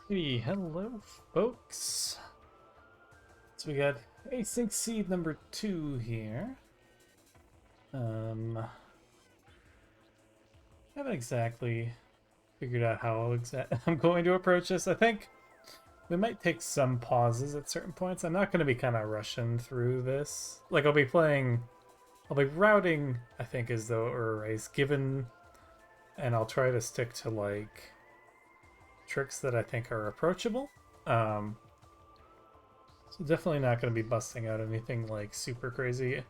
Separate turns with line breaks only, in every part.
Hey, hello, folks. So we got async seed number 2 here. Haven't exactly figured out how I'm going to approach this. I think we might take some pauses at certain points. I'm not going to be kind of rushing through this. Like I'll be routing, I think, as though arrays given, and I'll try to stick to like tricks that I think are approachable. So definitely not going to be busting out anything like super crazy.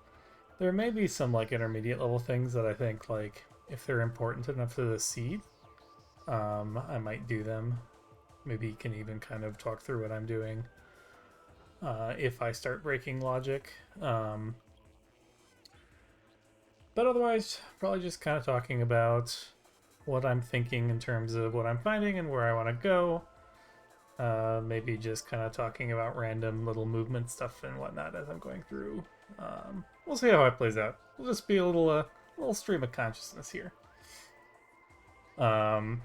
There may be some like intermediate level things that I think like if they're important enough to the seed, I might do them. Maybe you can even kind of talk through what I'm doing if I start breaking logic. But otherwise, probably just kind of talking about what I'm thinking in terms of what I'm finding and where I want to go. Maybe just kind of talking about random little movement stuff and whatnot as I'm going through. We'll see how it plays out. We'll just be a little stream of consciousness here. Yeah,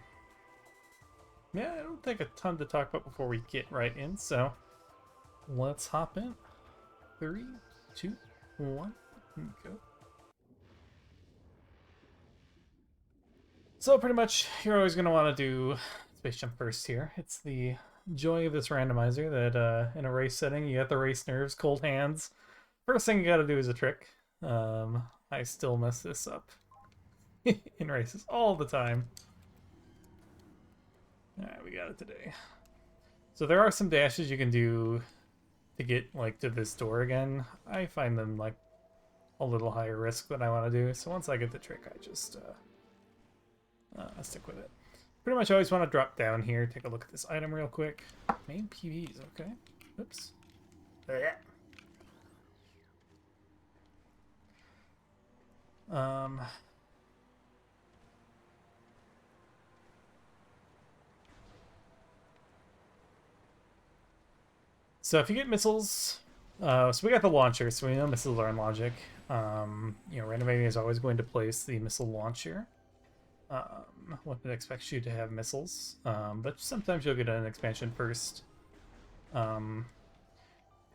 I don't think a ton to talk about before we get right in, so let's hop in. 3, 2, 1, go. So pretty much, you're always going to want to do space jump first here. It's the joy of this randomizer that in a race setting, you got the race nerves, cold hands. First thing you got to do is a trick. I still mess this up in races all the time. Alright, we got it today. So there are some dashes you can do to get like to this door again. I find them like a little higher risk than I want to do. So once I get the trick, I just stick with it. Pretty much always want to drop down here, take a look at this item real quick. Main PVs, okay. Oops. Yeah. So if you get missiles, so we got the launcher, so we know missiles are in logic. Renovating is always going to place the missile launcher. What it expects you to have missiles, but sometimes you'll get an expansion first.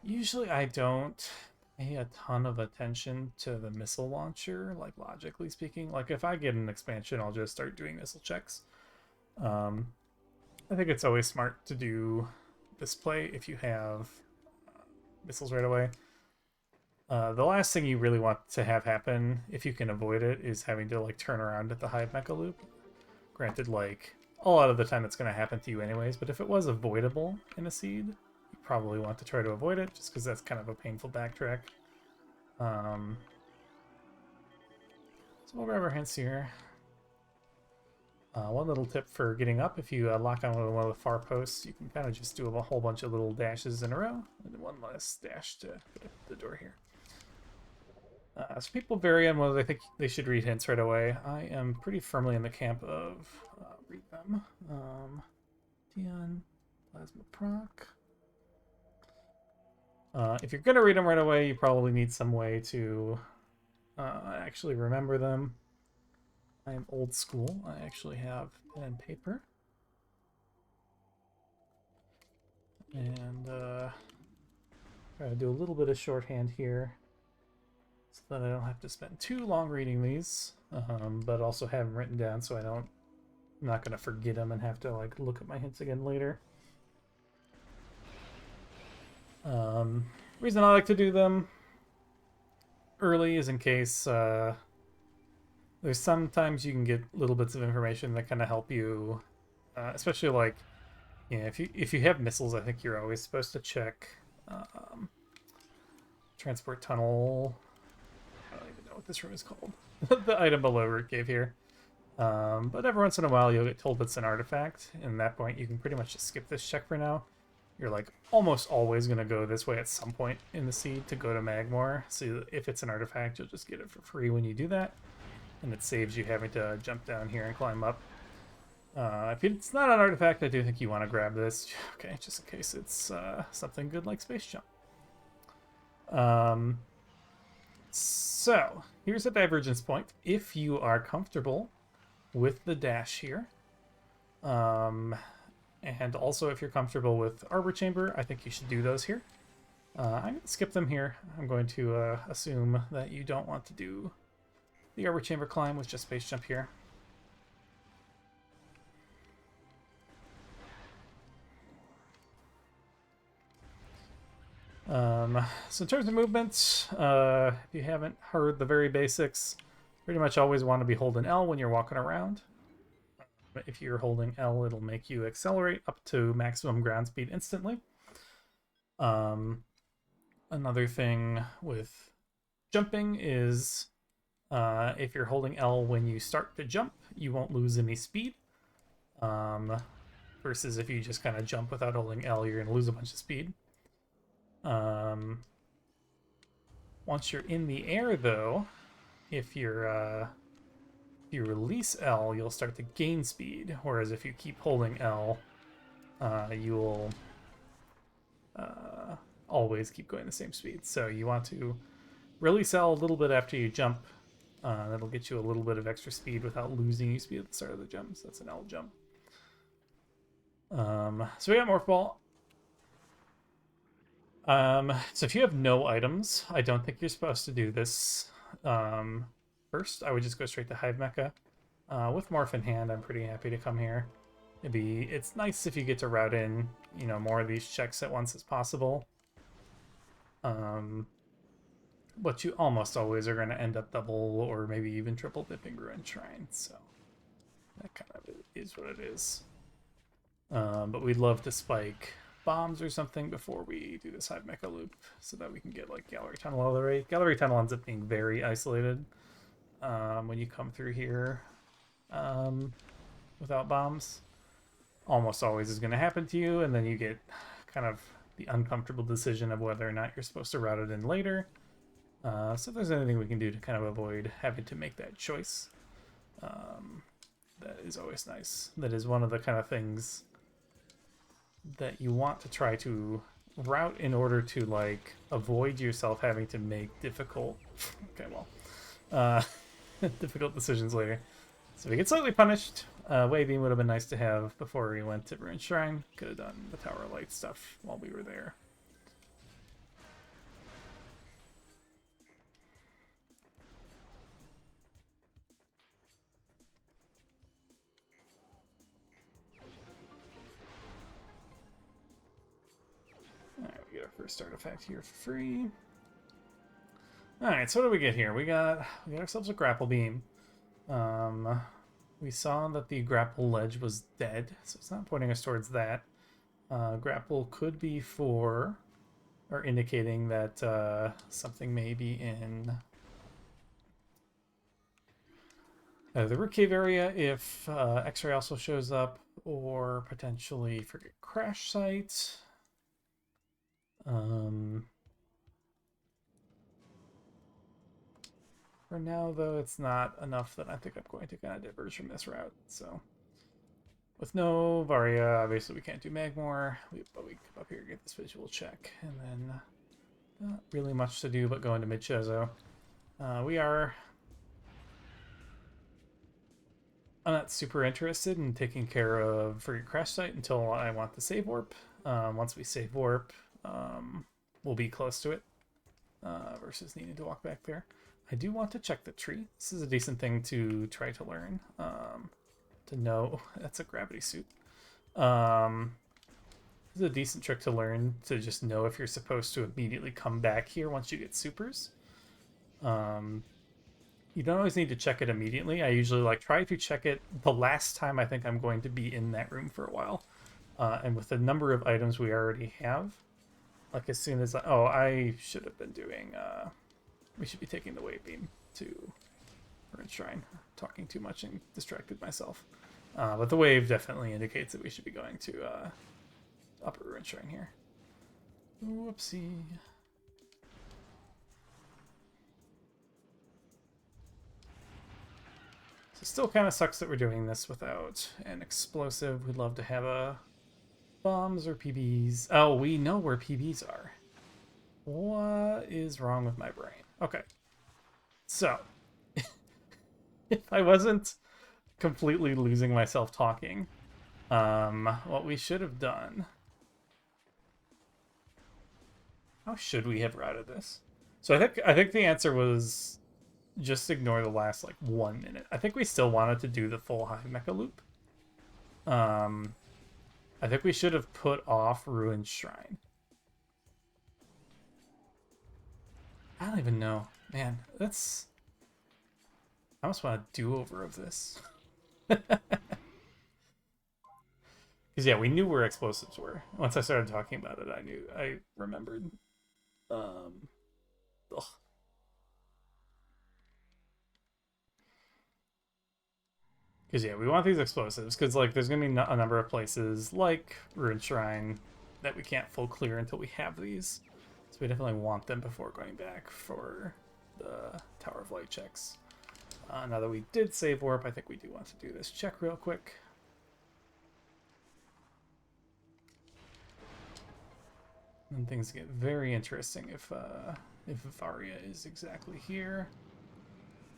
Usually I don't pay a ton of attention to the missile launcher, like logically speaking. Like if I get an expansion, I'll just start doing missile checks. I think it's always smart to do this play if you have missiles right away. The last thing you really want to have happen, if you can avoid it, is having to like turn around at the hive mecha loop. Granted, like a lot of the time it's going to happen to you anyways, but if it was avoidable in a seed, you probably want to try to avoid it, just because that's kind of a painful backtrack. So we'll grab our hints here. One little tip for getting up, if you lock on one of the far posts, you can kind of just do a whole bunch of little dashes in a row, and then one last dash to get up the door here. So people vary on whether they think they should read hints right away. I am pretty firmly in the camp of read them. Dion, Plasma Proc. If you're going to read them right away, you probably need some way to actually remember them. I am old school. I actually have pen and paper. And try to do a little bit of shorthand here so that I don't have to spend too long reading these, but also have them written down so I'm not going to forget them and have to like look at my hints again later. Reason I like to do them early is in case there's sometimes you can get little bits of information that kind of help you, especially like, if you have missiles, I think you're always supposed to check transport tunnel. I don't even know what this room is called. The item below Root gave here. But every once in a while you'll get told it's an artifact, and at that point you can pretty much just skip this check for now. You're like almost always going to go this way at some point in the seed to go to Magmore, so if it's an artifact you'll just get it for free when you do that, and it saves you having to jump down here and climb up. If it's not an artifact, I do think you want to grab this, okay, just in case it's something good like Space Jump. So here's a divergence point. If you are comfortable with the dash here, And also, if you're comfortable with Arbor Chamber, I think you should do those here. I'm going to skip them here. I'm going to assume that you don't want to do the Arbor Chamber climb with just Space Jump here. So in terms of movements, if you haven't heard the very basics, pretty much always want to be holding L when you're walking around. If you're holding L, it'll make you accelerate up to maximum ground speed instantly. Another thing with jumping is if you're holding L when you start to jump, you won't lose any speed. Versus if you just kind of jump without holding L, you're going to lose a bunch of speed. Once you're in the air, though, if you release L, you'll start to gain speed. Whereas if you keep holding L, you'll always keep going the same speed. So you want to release L a little bit after you jump. That'll get you a little bit of extra speed without losing you speed at the start of the jump. So that's an L jump. So we got Morph Ball. So if you have no items, I don't think you're supposed to do this first. I would just go straight to Hive Mecha. With Morph in hand, I'm pretty happy to come here. It's nice if you get to route in, more of these checks at once as possible. But you almost always are going to end up double or maybe even triple dipping Ruined Shrine, so that kind of is what it is. But we'd love to spike bombs or something before we do this Hive Mecha loop so that we can get like Gallery Tunnel all the way. Gallery Tunnel ends up being very isolated when you come through here without bombs. Almost always is going to happen to you, and then you get kind of the uncomfortable decision of whether or not you're supposed to route it in later. So if there's anything we can do to kind of avoid having to make that choice, that is always nice. That is one of the kind of things that you want to try to route in order to like avoid yourself having to make difficult difficult decisions later. So we get slightly punished. Wave Beam would have been nice to have before we went to Ruined Shrine. Could have done the Tower of Light stuff while we were there. Alright, we get our first artifact here for free. Alright, so what do we get here? We got ourselves a Grapple Beam. We saw that the grapple ledge was dead, so it's not pointing us towards that. Grapple could be for, or indicating that something may be in the Root Cave area if X-Ray also shows up, or potentially Frigate Crash Site. For now, though, it's not enough that I think I'm going to kind of diverge from this route. So, with no Varia, obviously we can't do Magmor, but we come up here and get this visual check, and then not really much to do but go into Mid-Chezo. I'm not super interested in taking care of Frigate Crash Site until I want the save warp. Once we save warp, we'll be close to it versus needing to walk back there. I do want to check the tree. This is a decent thing to try to learn. To know that's a gravity suit. This is a decent trick to learn to just know if you're supposed to immediately come back here once you get supers. You don't always need to check it immediately. I usually try to check it the last time I think I'm going to be in that room for a while. And with the number of items we already have, like as soon as I should have been doing we should be taking the Wave Beam to Ruined Shrine. Talking too much and distracted myself. But the wave definitely indicates that we should be going to Upper Ruined Shrine here. Whoopsie. So still kind of sucks that we're doing this without an explosive. We'd love to have a bombs or PBs. Oh, we know where PBs are. What is wrong with my brain? Okay. So, if I wasn't completely losing myself talking, What we should have done. How should we have routed this? So I think the answer was just ignore the last like 1 minute. I think we still wanted to do the full high mecha loop. Um, I think we should have put off Ruined Shrine. I don't even know. Man, that's... I almost want a do-over of this. Because, yeah, we knew where explosives were. Once I started talking about it, I remembered. Um, ugh. Because, yeah, we want these explosives. Because, like, there's going to be a number of places, like Ruined Shrine, that we can't full clear until we have these. So we definitely want them before going back for the Tower of Light checks. Now that we did save warp, I think we do want to do this check real quick. And things get very interesting if Varia is exactly here.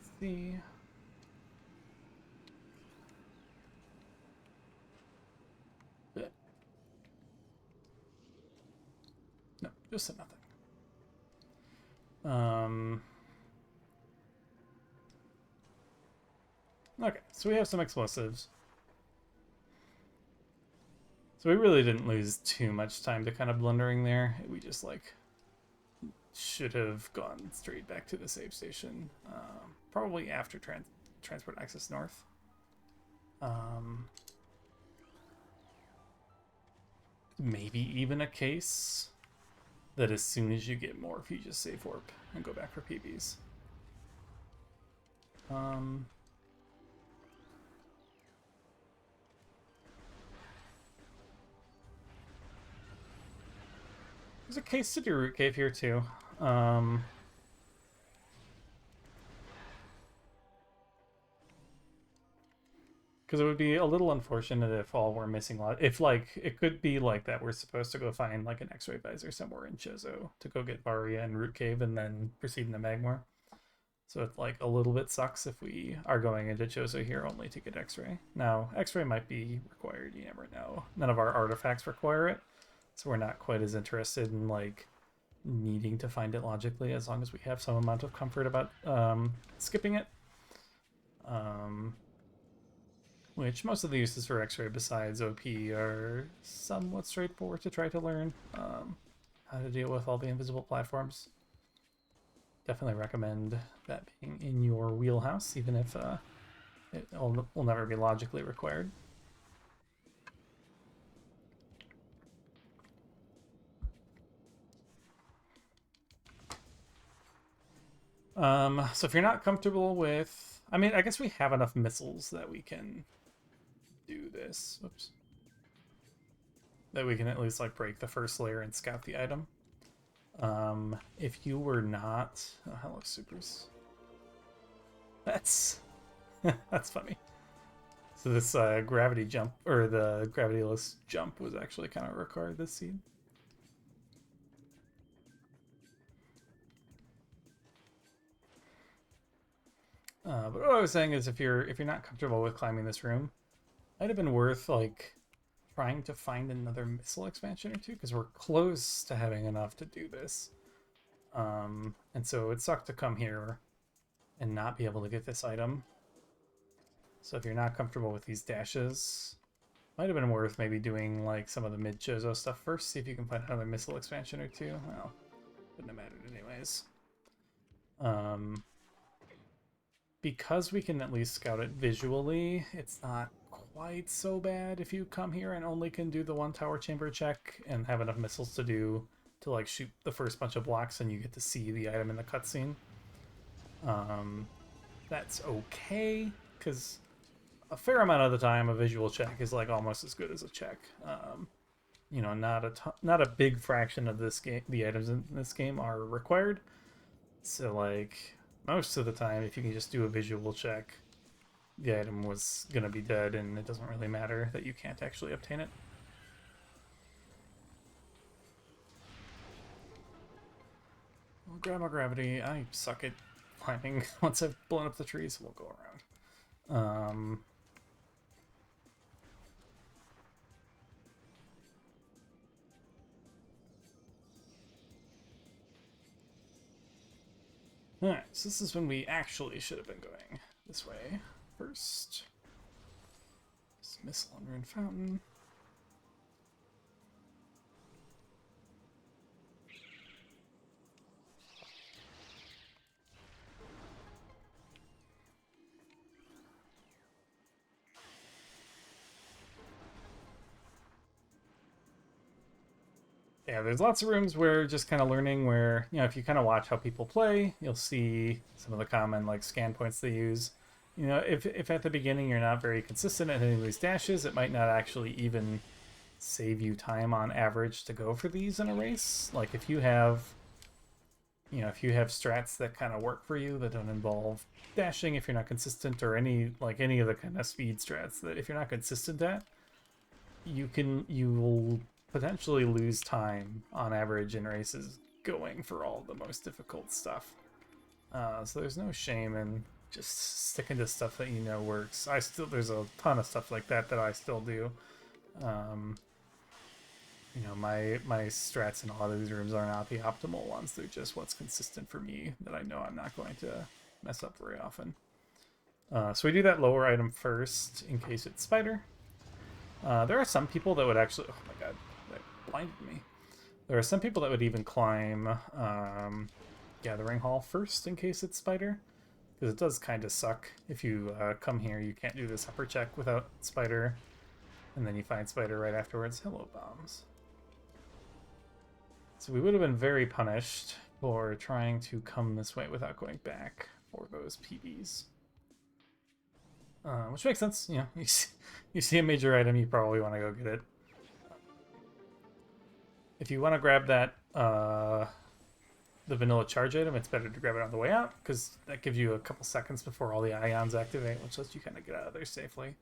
Let's see. But, no, just said nothing. Okay, so we have some explosives. So we really didn't lose too much time to kind of blundering there. We just like should have gone straight back to the save station, probably after transport access north. Maybe even a case that as soon as you get morph, you just save warp and go back for PBs. There's a case to do root cave here too. Because it would be a little unfortunate if all we're missing if like it could be like that we're supposed to go find like an X-ray visor somewhere in Chozo to go get Varia and Root Cave and then proceed into Magmor. So it's like a little bit sucks if we are going into Chozo here only to get X-ray. Now X-ray might be required, you never know. None of our artifacts require it, so we're not quite as interested in like needing to find it logically as long as we have some amount of comfort about skipping it. Which most of the uses for X-ray besides OP are somewhat straightforward to try to learn. How to deal with all the invisible platforms. Definitely recommend that being in your wheelhouse, even if it will never be logically required. So if you're not comfortable with... I mean, I guess we have enough missiles that we can do this. Oops. That we can at least like break the first layer and scout the item. If you were not... Oh, hello, supers. That's... that's funny. So this gravity jump, or the gravityless jump was actually kind of required this scene. But what I was saying is if you're not comfortable with climbing this room, might have been worth like trying to find another missile expansion or two, because we're close to having enough to do this. And so it sucked to come here and not be able to get this item. So if you're not comfortable with these dashes, might have been worth maybe doing like some of the mid Chozo stuff first, see if you can find another missile expansion or two. Well, wouldn't have mattered anyways. Because we can at least scout it visually, it's not quite so bad if you come here and only can do the one tower chamber check and have enough missiles to do to like shoot the first bunch of blocks and you get to see the item in the cutscene. That's okay, because a fair amount of the time a visual check is like almost as good as a check. You know, not a big fraction of this game, the items in this game are required. So like most of the time, if you can just do a visual check, the item was gonna be dead, and it doesn't really matter that you can't actually obtain it. Well, grab my gravity. I suck at climbing. Once I've blown up the trees, we'll go around. Alright, so this is when we actually should have been going this way first. This missile and rune fountain. Yeah, there's lots of rooms where just kind of learning where, you know, if you kind of watch how people play, you'll see some of the common like scan points they use. You know, if at the beginning you're not very consistent at hitting these dashes, it might not actually even save you time on average to go for these in a race. Like if you have, you know, if you have strats that kind of work for you that don't involve dashing if you're not consistent, or any of the kind of speed strats that if you're not consistent at, you will potentially lose time on average in races going for all the most difficult stuff. So there's no shame in just sticking to stuff that you know works. There's a ton of stuff like that I still do. You know, my strats in a lot of these rooms are not the optimal ones. They're just what's consistent for me that I know I'm not going to mess up very often. So we do that lower item first in case it's spider. There are some people that would actually... Oh my god, that blinded me. There are some people that would even climb Gathering Hall first in case it's spider. Because it does kind of suck. If you come here, you can't do this upper check without spider. And then you find spider right afterwards. Hello, bombs. So we would have been very punished for trying to come this way without going back for those PBs. Which makes sense, you know, you see a major item, you probably want to go get it. If you want to grab that, the vanilla charge item, it's better to grab it on the way out, because that gives you a couple seconds before all the ions activate, which lets you kind of get out of there safely.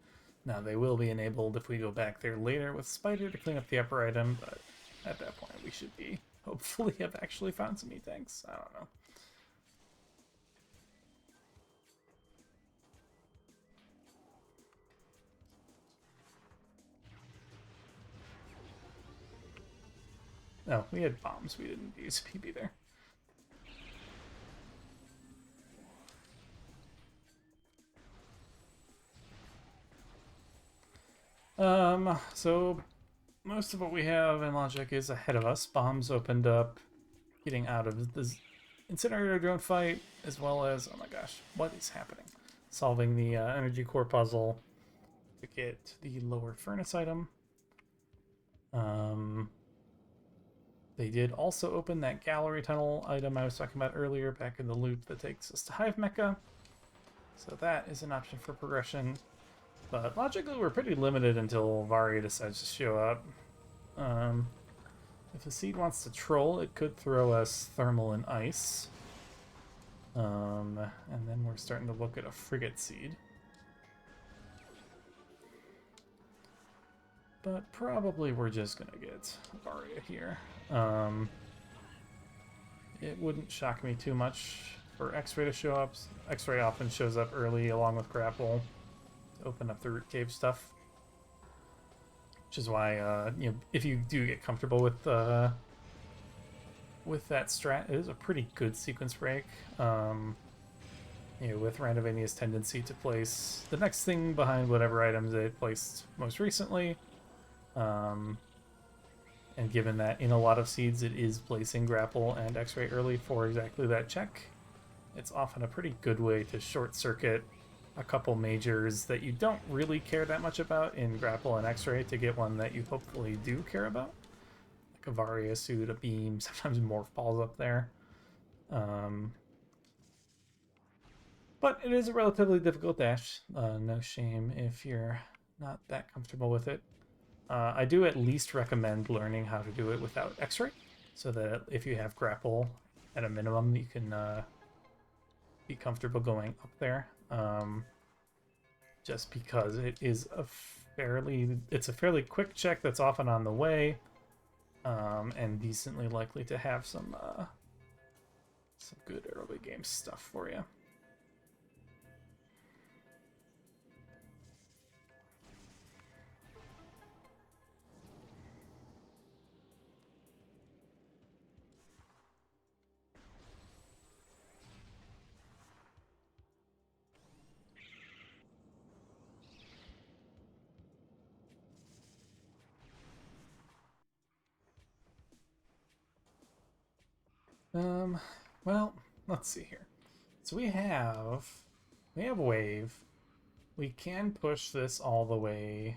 Now, they will be enabled if we go back there later with Spider to clean up the upper item, but at that point we should be, hopefully, have actually found some E-tanks. I don't know. No, we had bombs. We didn't use PB there. So most of what we have in logic is ahead of us. Bombs opened up getting out of the incinerator drone fight, as well as, oh my gosh, what is happening? Solving the energy core puzzle to get the lower furnace item. They did also open that gallery tunnel item I was talking about earlier back in the loop that takes us to Hive Mecha. So that is an option for progression. But logically, we're pretty limited until Vari decides to show up. If the seed wants to troll, it could throw us thermal and ice. And then we're starting to look at a frigate seed. But probably we're just gonna get Varia here. It wouldn't shock me too much for X-Ray to show up. X-Ray often shows up early along with Grapple to open up the root cave stuff. Which is why, you know, if you do get comfortable with that strat, it is a pretty good sequence break. You know, with Randovania's tendency to place the next thing behind whatever items it placed most recently. And given that in a lot of seeds it is placing Grapple and X-Ray early for exactly that check, it's often a pretty good way to short circuit a couple majors that you don't really care that much about in Grapple and X-Ray to get one that you hopefully do care about. Like a Varia suit, a beam, sometimes Morph Balls up there. But it is a relatively difficult dash. No shame if you're not that comfortable with it. I do at least recommend learning how to do it without X-Ray, so that if you have Grapple, at a minimum, you can be comfortable going up there. Just because it is it's a fairly quick check that's often on the way, and decently likely to have some good early game stuff for you. Well, let's see here. So we have wave. We can push this all the way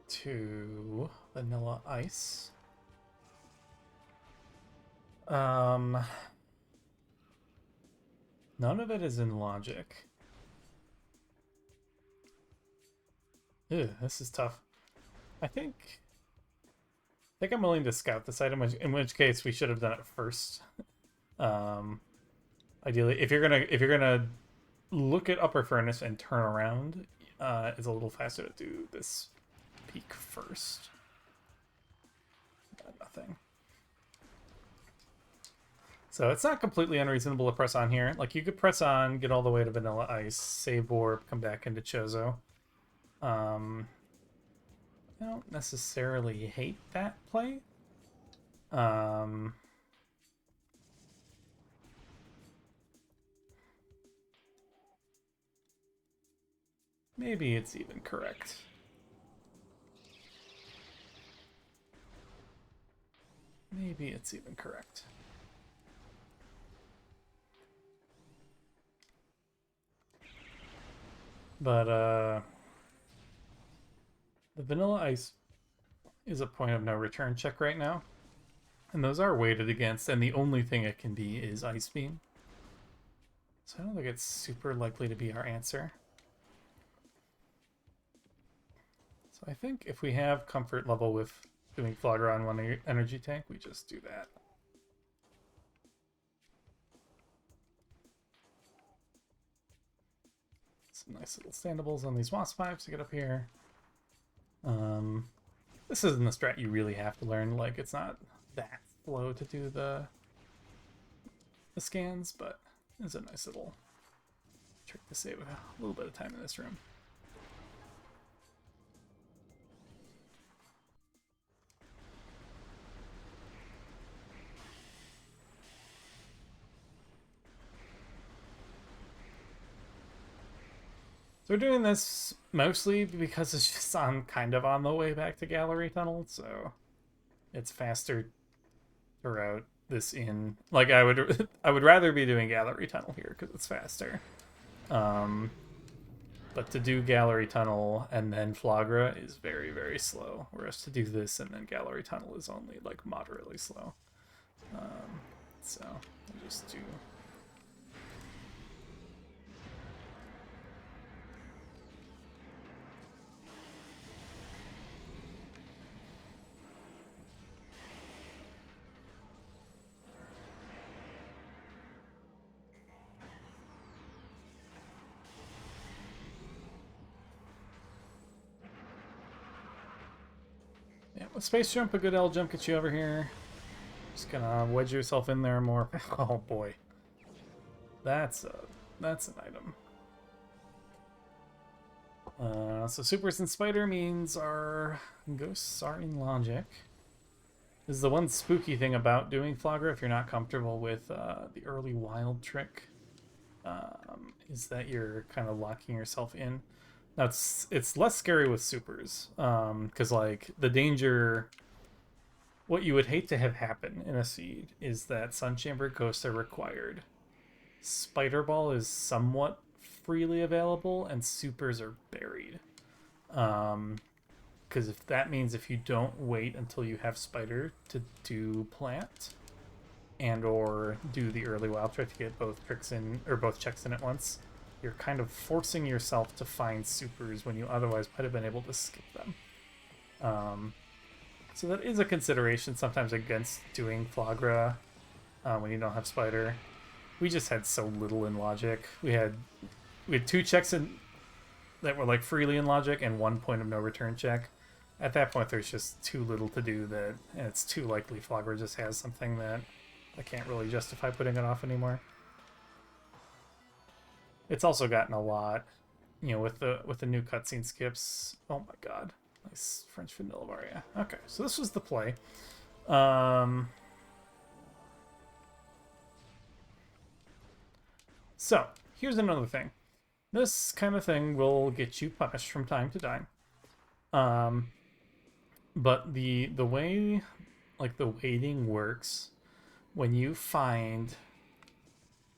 to vanilla ice. None of it is in logic. Ew, this is tough. I think I'm willing to scout this item, in which case we should have done it first. Ideally, if you're gonna look at upper furnace and turn around, it's a little faster to do this peak first. Nothing. So it's not completely unreasonable to press on here. Like, you could press on, get all the way to vanilla ice, save warp, come back into Chozo. I don't necessarily hate that play. Maybe it's even correct. Maybe it's even correct. But, the vanilla ice is a point of no return check right now. And those are weighted against, and the only thing it can be is Ice Beam. So I don't think it's super likely to be our answer. So I think if we have comfort level with doing Flogger on one energy tank, we just do that. Some nice little standables on these Wasp Pipes to get up here. This isn't a strat you really have to learn. Like, it's not that slow to do the scans, but it's a nice little trick to save a little bit of time in this room. So we're doing this mostly because it's just kind of on the way back to Gallery Tunnel, so it's faster to route this in. Like, I would rather be doing Gallery Tunnel here because it's faster. But to do Gallery Tunnel and then Flagra is very, very slow. Whereas to do this and then Gallery Tunnel is only like moderately slow. So I'll just do. Yeah, with Space Jump, a good L jump gets you over here. Just gonna wedge yourself in there more. Oh boy, that's an item. So Supers and Spider means our ghosts are in logic. This is the one spooky thing about doing Flogger if you're not comfortable with the early wild trick, is that you're kind of locking yourself in. Now it's less scary with supers, because like the danger, what you would hate to have happen in a seed is that Sun Chamber ghosts are required. Spider Ball is somewhat freely available, and supers are buried. Because if that means if you don't wait until you have Spider to do plant, and or do the early wild trick to get both tricks in or both checks in at once, you're kind of forcing yourself to find supers when you otherwise might have been able to skip them. So that is a consideration sometimes against doing Flagra when you don't have Spider. We just had so little in logic. We had 2 checks in that were like freely in logic and 1 point of no return check. At that point, there's just too little to do that, and it's too likely Flagra just has something that I can't really justify putting it off anymore. It's also gotten a lot, with the new cutscene skips. Oh my god, nice French vanilla bar, yeah. Okay, so this was the play. So here's another thing. This kind of thing will get you punished from time to time. But the way like the weighting works when you find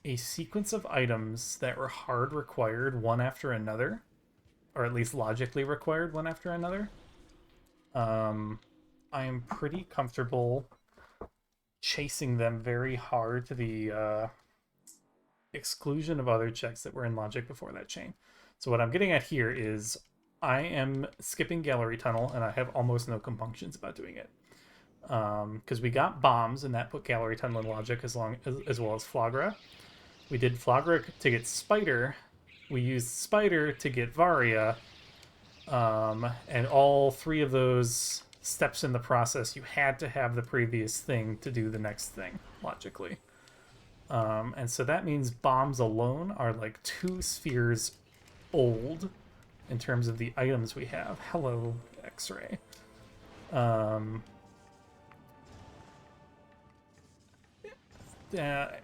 a sequence of items that were hard required one after another, or at least logically required one after another, I am pretty comfortable chasing them very hard to the exclusion of other checks that were in logic before that chain. So what I'm getting at here is I am skipping Gallery Tunnel, and I have almost no compunctions about doing it. Because we got bombs, and that put Gallery Tunnel in logic as well as Flagra. We did Flagra to get Spider. We used Spider to get Varia. And all three of those steps in the process, you had to have the previous thing to do the next thing, logically. And so that means bombs alone are like 2 spheres old in terms of the items we have. Hello, X-Ray.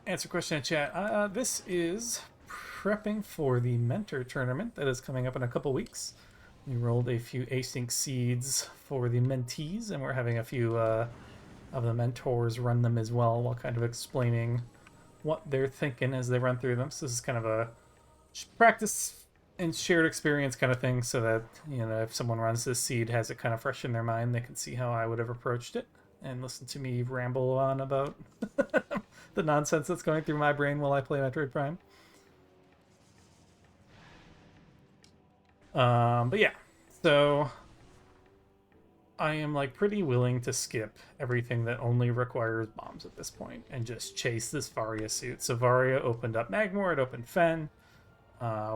Answer question in chat. This is prepping for the mentor tournament that is coming up in a couple weeks. We rolled a few async seeds for the mentees, and we're having a few of the mentors run them as well while kind of explaining what they're thinking as they run through them. So this is kind of a practice and shared experience kind of thing, so that, you know, if someone runs this seed, has it kind of fresh in their mind, they can see how I would have approached it and listen to me ramble on about the nonsense that's going through my brain while I play Metroid Prime. But yeah, so I am like pretty willing to skip everything that only requires bombs at this point and just chase this Varia suit. So Varia opened up Magmor, it opened Fen.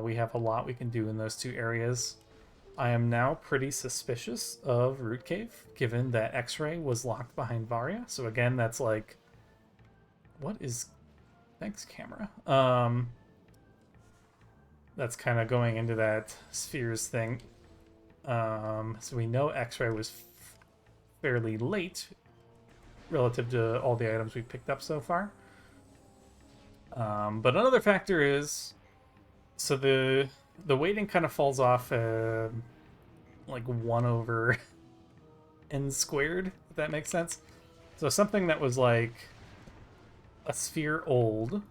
We have a lot we can do in those 2 areas. I am now pretty suspicious of Root Cave, given that X-Ray was locked behind Varia. So again, that's like, what is... Thanks, camera. That's kind of going into that spheres thing. So we know X-Ray was fairly late relative to all the items we picked up so far. But another factor is, so the weighting kind of falls off like 1 over n squared, if that makes sense. So something that was like a sphere old.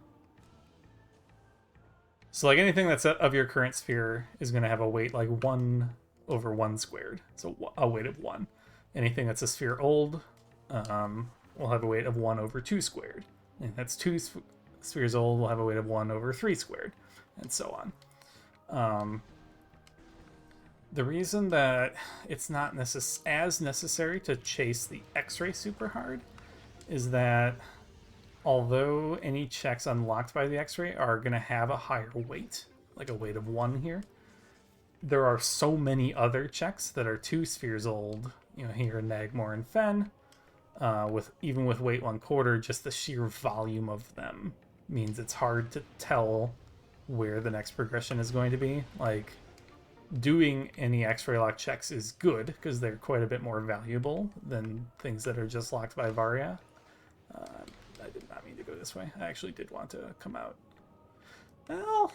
So like anything that's of your current sphere is going to have a weight like 1 over 1 squared. So a weight of 1. Anything that's a sphere old will have a weight of 1 over 2 squared. And that's 2 spheres old will have a weight of 1 over 3 squared, and so on. The reason that it's not as necessary to chase the X-Ray super hard is that although any checks unlocked by the X-Ray are going to have a higher weight, like a weight of 1 here, there are so many other checks that are 2 spheres old, you know, here in Magmor and Fen, even with weight 1/4, just the sheer volume of them means it's hard to tell where the next progression is going to be. Like, doing any X-Ray lock checks is good because they're quite a bit more valuable than things that are just locked by Varia. I did not mean to go this way. I actually did want to come out. Well,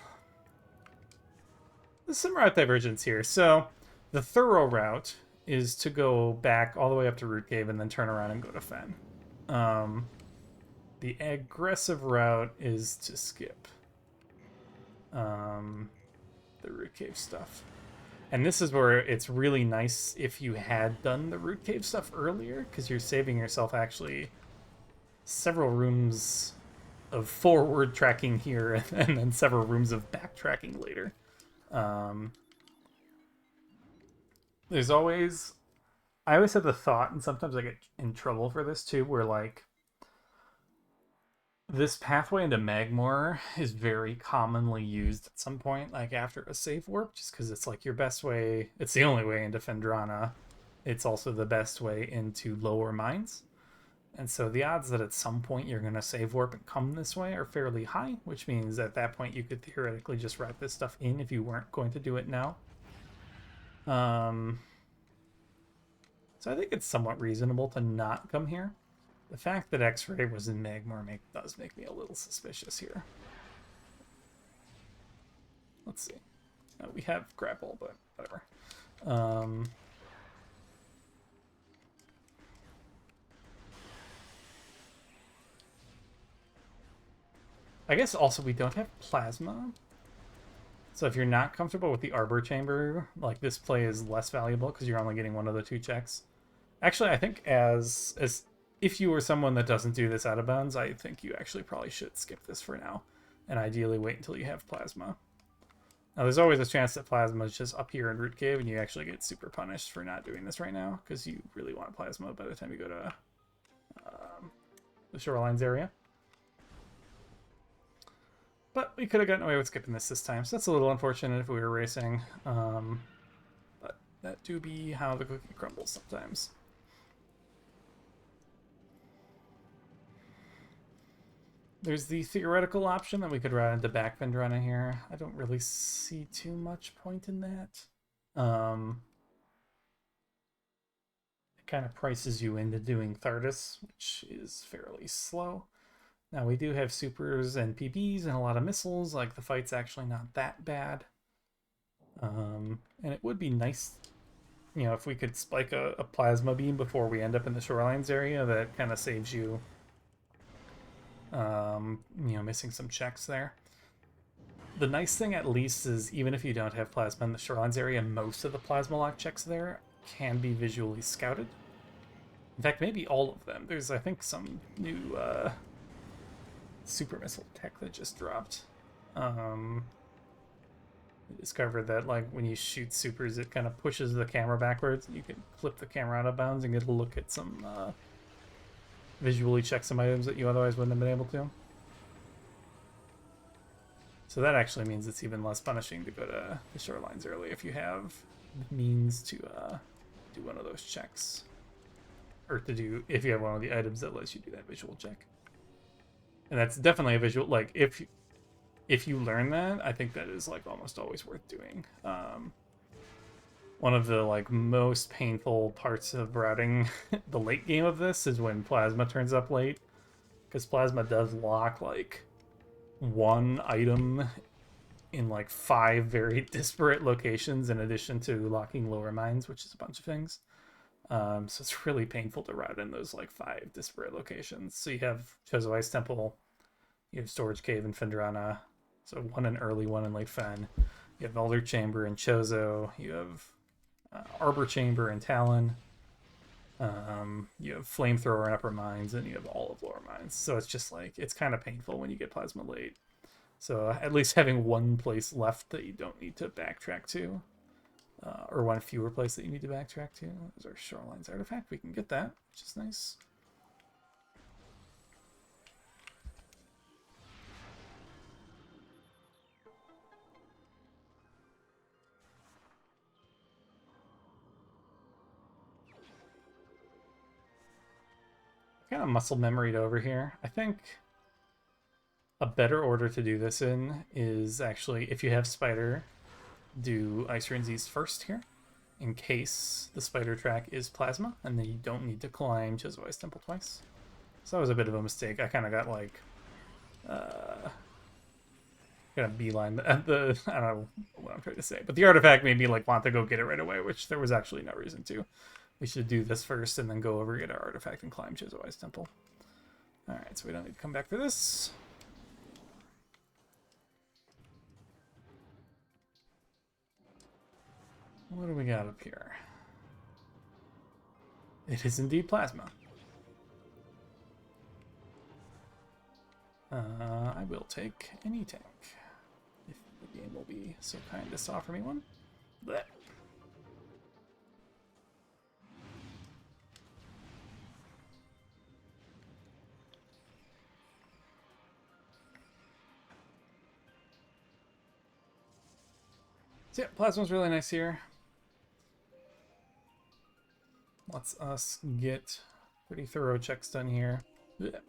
there's some route divergence here. So the thorough route is to go back all the way up to Root Cave and then turn around and go to Fen. The aggressive route is to skip the Root Cave stuff. And this is where it's really nice if you had done the Root Cave stuff earlier, because you're saving yourself actually several rooms of forward tracking here and then several rooms of backtracking later. There's always... I always have the thought, and sometimes I get in trouble for this too, where like this pathway into Magmor is very commonly used at some point, like after a save warp, just because it's like your best way. It's the only way into Fendrana. It's also the best way into Lower Mines. And so the odds that at some point you're going to save warp and come this way are fairly high, which means at that point you could theoretically just write this stuff in if you weren't going to do it now. So I think it's somewhat reasonable to not come here. The fact that X-Ray was in Magmor does make me a little suspicious here. Let's see. We have grapple, but whatever. I guess also we don't have plasma. So if you're not comfortable with the arbor chamber, like this play is less valuable because you're only getting one of the two checks. Actually, I think as if you were someone that doesn't do this out of bounds, I think you actually probably should skip this for now, and ideally wait until you have plasma. Now, there's always a chance that plasma is just up here in Root Cave, and you actually get super punished for not doing this right now because you really want plasma by the time you go to the Shorelines area. But we could have gotten away with skipping this time, so that's a little unfortunate if we were racing. But that do be how the cookie crumbles sometimes. There's the theoretical option that we could run into back Vendrana here. I don't really see too much point in that. It kind of prices you into doing Thardus, which is fairly slow. Now we do have supers and PBs and a lot of missiles, like the fight's actually not that bad. And it would be nice, you know, if we could spike a plasma beam before we end up in the Shorelines area. That kind of saves you, you know, missing some checks there. The nice thing at least is even if you don't have plasma in the Shorelines area, most of the plasma lock checks there can be visually scouted. In fact, maybe all of them. There's, I think, some new super missile tech that just dropped. I discovered that like when you shoot supers, it kind of pushes the camera backwards. You can flip the camera out of bounds and get a look at some visually check some items that you otherwise wouldn't have been able to. So that actually means it's even less punishing to go to the Shorelines early if you have the means to do one of those checks. Or to do, if you have one of the items that lets you do that visual check. And that's definitely a visual, like, if you learn that, I think that is, like, almost always worth doing. One of the, like, most painful parts of routing the late game of this is when Plasma turns up late. Because Plasma does lock, like, one item in, like, 5 very disparate locations in addition to locking lower mines, which is a bunch of things. So it's really painful to route in those like 5 disparate locations. So you have Chozo Ice Temple, you have Storage Cave in Fendrana, so one in early, one in late Fen. You have Elder Chamber in Chozo, you have Arbor Chamber in Talon, you have Flamethrower in Upper Mines, and you have all of Lower Mines. So it's just like, it's kind of painful when you get Plasma late. So at least having one place left that you don't need to backtrack to. Or one fewer place that you need to backtrack to. Is our Shorelines artifact. We can get that, which is nice. Kind of muscle memoried over here. I think a better order to do this in is actually, if you have Spider, do Ice Ruins East first here, in case the spider track is plasma, and then you don't need to climb Chozo Ice Temple twice. So that was a bit of a mistake. I kind of got like, kind of beeline the, I don't know what I'm trying to say, but the artifact made me like want to go get it right away, which there was actually no reason to. We should do this first and then go over, get our artifact, and climb Chozo Ice Temple. Alright, so we don't need to come back for this. What do we got up here? It is indeed plasma. I will take any tank, if the game will be so kind as to offer me one. Blech. So yeah, plasma's really nice here. Lets us get pretty thorough checks done here. Blech.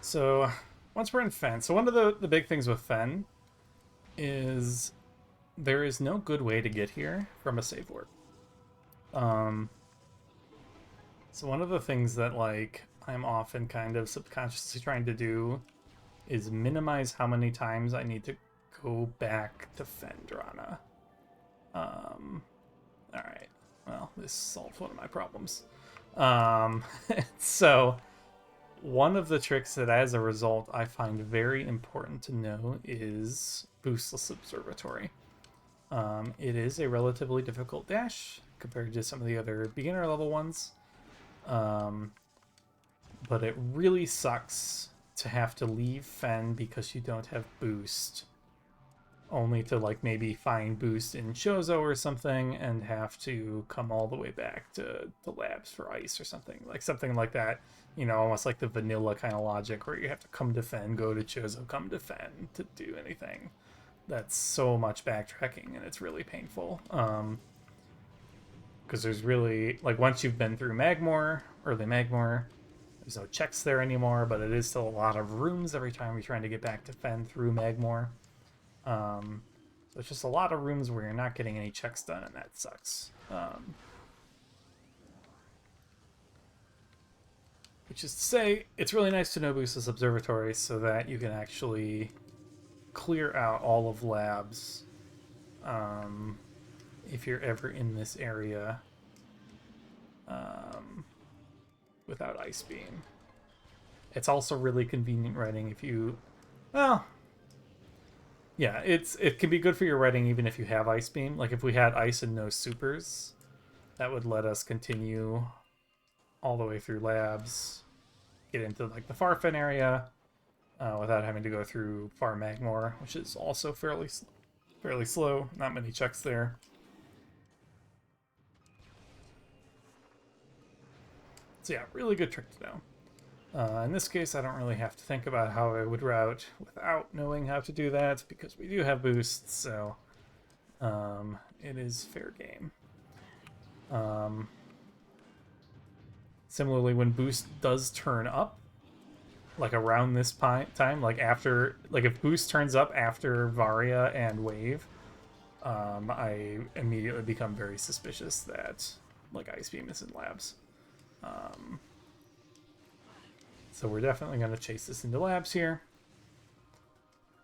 So once we're in Fen, so one of the big things with Fen is there is no good way to get here from a save warp. So one of the things that like I'm often kind of subconsciously trying to do is minimize how many times I need to go back to Fendrana. All right. Well, this solved one of my problems. Um, so one of the tricks that, as a result, I find very important to know is Boostless Observatory. It is a relatively difficult dash compared to some of the other beginner level ones. But it really sucks to have to leave Fen because you don't have boost, only to like maybe find boost in Chozo or something and have to come all the way back to the labs for ice or something like that. You know, almost like the vanilla kind of logic where you have to come to Fen, go to Chozo, come to Fen to do anything. That's so much backtracking and it's really painful. Because there's really like once you've been through Magmore, early Magmore, there's no checks there anymore, but it is still a lot of rooms every time you're trying to get back to Fen through Magmore. So it's just a lot of rooms where you're not getting any checks done, and that sucks. Which is to say, it's really nice to know Boostless Observatory so that you can actually clear out all of labs if you're ever in this area without Ice Beam. It's also really convenient writing if you, well, yeah, it can be good for your writing even if you have Ice Beam. Like if we had Ice and no supers, that would let us continue all the way through labs, get into like the Farfen area without having to go through Far Magmore, which is also fairly slow. Not many checks there. So yeah, really good trick to know. In this case, I don't really have to think about how I would route without knowing how to do that because we do have boosts, so it is fair game. Similarly, when boost does turn up, like around this time, like after, like if boost turns up after Varia and Wave, I immediately become very suspicious that like Ice Beam is in labs. So we're definitely going to chase this into labs here.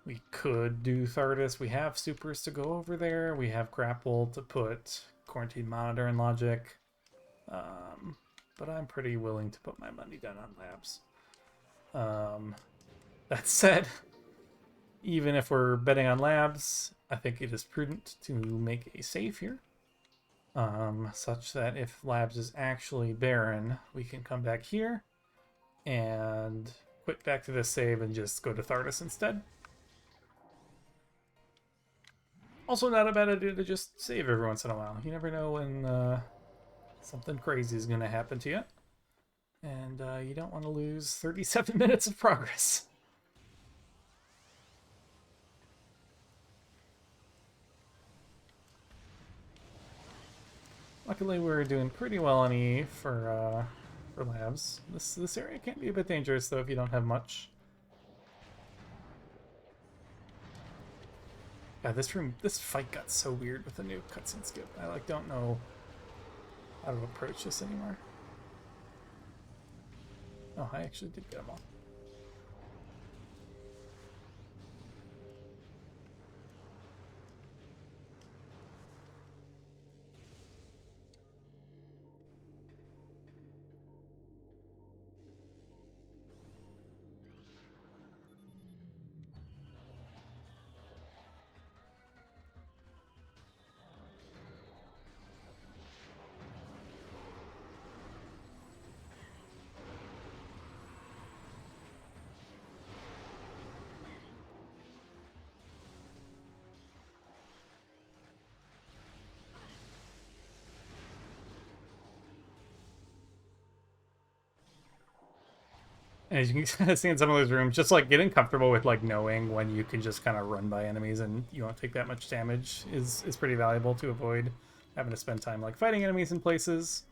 We could do Thardus. We have supers to go over there. We have grapple to put Quarantine Monitor in logic. But I'm pretty willing to put my money down on labs. That said, even if we're betting on labs, I think it is prudent to make a save here. Such that if labs is actually barren, we can come back here and quit back to this save and just go to Thardus instead. Also not a bad idea to just save every once in a while. You never know when something crazy is going to happen to you. And you don't want to lose 37 minutes of progress. Luckily, we're doing pretty well on E for labs. This area can be a bit dangerous, though, if you don't have much. Yeah, this fight got so weird with the new cutscene skip. I like don't know how to approach this anymore. Oh, I actually did get them all. As you can see in some of those rooms, just like getting comfortable with like knowing when you can just kind of run by enemies and you won't take that much damage is pretty valuable to avoid having to spend time like fighting enemies in places.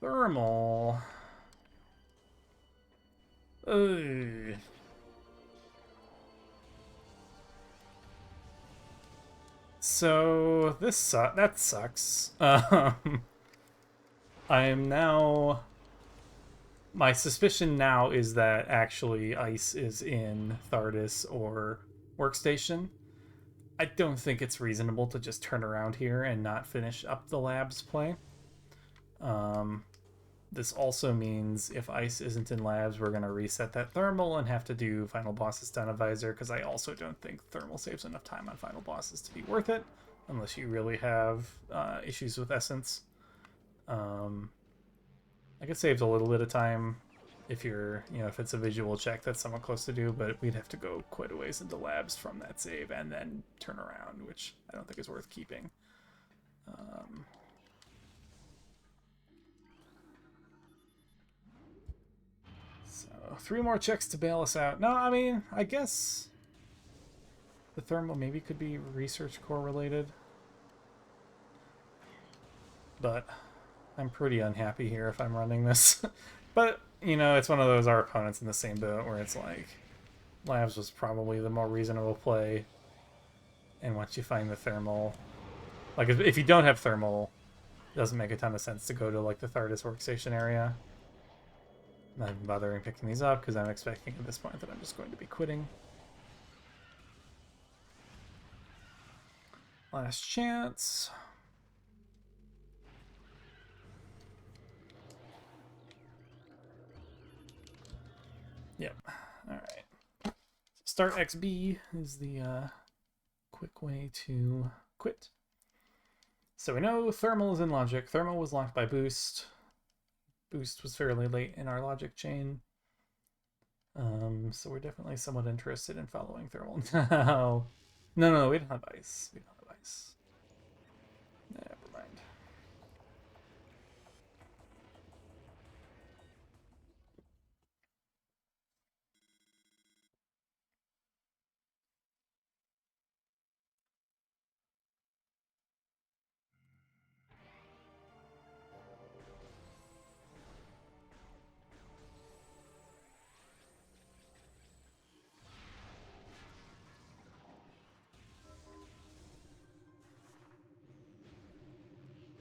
Thermal. Ugh. So that sucks. I am now. My suspicion now is that actually ice is in Thardis or Workstation. I don't think it's reasonable to just turn around here and not finish up the labs play. Um, this also means if ice isn't in labs, we're going to reset that thermal and have to do final bosses down a visor, because I also don't think thermal saves enough time on final bosses to be worth it, unless you really have issues with essence. Like it saves a little bit of time if you're, if it's a visual check that's somewhat close to do, but we'd have to go quite a ways into labs from that save and then turn around, which I don't think is worth keeping. So 3 more checks to bail us out. No, I mean, I guess the thermal maybe could be research core related, but I'm pretty unhappy here if I'm running this. But, it's one of those, our opponents in the same boat where it's like, labs was probably the more reasonable play. And once you find the thermal, like if you don't have thermal, it doesn't make a ton of sense to go to like the Thardis workstation area. I'm not even bothering picking these up because I'm expecting at this point that I'm just going to be quitting. Last chance. Yep. All right. Start XB is the quick way to quit. So we know thermal is in logic. Thermal was locked by boost. Boost was fairly late in our logic chain. So we're definitely somewhat interested in following thermal. No, we don't have ice. We don't have ice. Never mind.